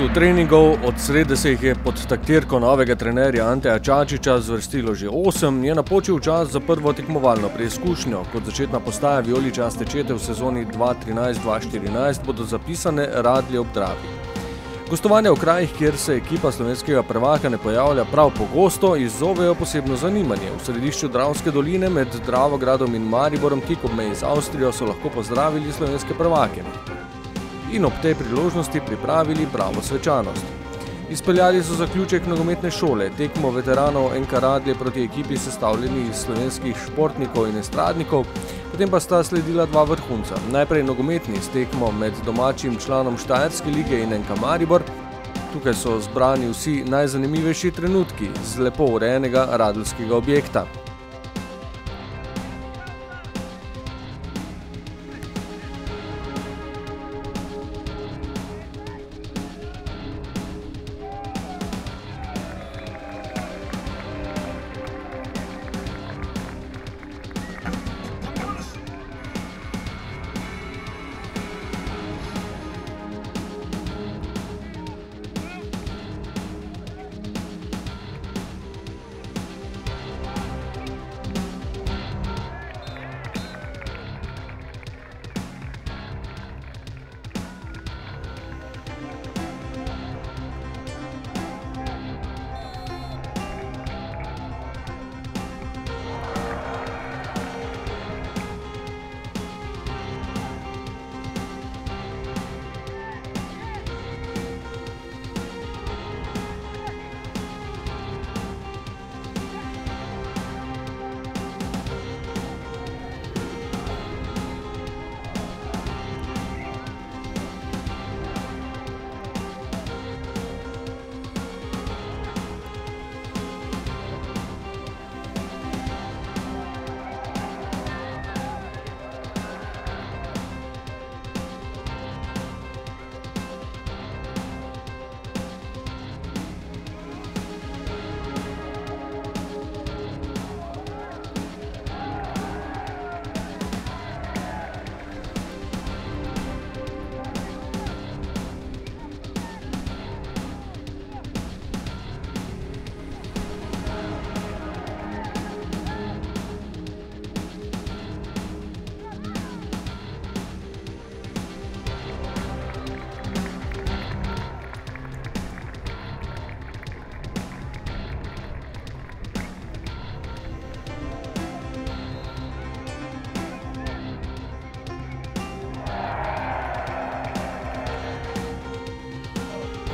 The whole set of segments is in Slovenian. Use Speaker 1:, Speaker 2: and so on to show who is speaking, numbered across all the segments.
Speaker 1: času treningov, od srede se jih je pod taktirko novega trenerja Anteja Čačiča zvrstilo že 8, je napočil čas za prvo tekmovalno preizkušnjo. Kot začetna postaja vijoličaste čete v sezoni 2013-2014 bodo zapisane Radlje ob Dravi. Gostovanja v krajih, kjer se ekipa slovenskega prvaka ne pojavlja prav pogosto, izzovejo posebno zanimanje. V središču Dravske doline med Dravogradom in Mariborom tik ob meji z Avstrijo so lahko pozdravili slovenske prvake in ob tej priložnosti pripravili pravo svečanost. Izpeljali so zaključek nogometne šole, tekmo veteranov NK Radlje proti ekipi sestavljeni iz slovenskih športnikov in estradnikov, potem pa sta sledila dva vrhunca. Najprej nogometni s tekmo med domačim članom Štajerske lige in NK Maribor. Tukaj so zbrani vsi najzanimivejši trenutki z lepo urejenega radeljskega objekta.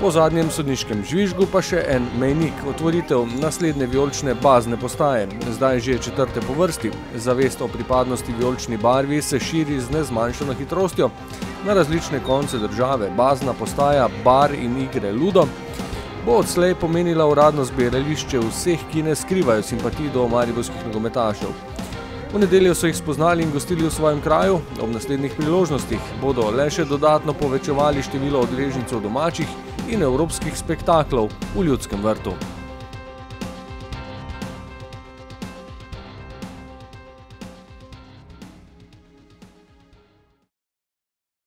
Speaker 1: Po zadnjem sodniškem žvižgu pa še en mejnik, otvoritev naslednje vijolične bazne postaje. Zdaj že četrte po vrsti. Zavest o pripadnosti vijolični barvi se širi z nezmanjšano hitrostjo. Na različne konce države bazna postaja Bar in igre Ludo bo odslej pomenila uradno zbirališče vseh, ki ne skrivajo simpatij do mariborskih nogometašev. V nedeljo so jih spoznali in gostili v svojem kraju, ob naslednjih priložnostih bodo le še dodatno povečevali število udeležencev domačih in evropskih spektaklov v Ljudskem vrtu.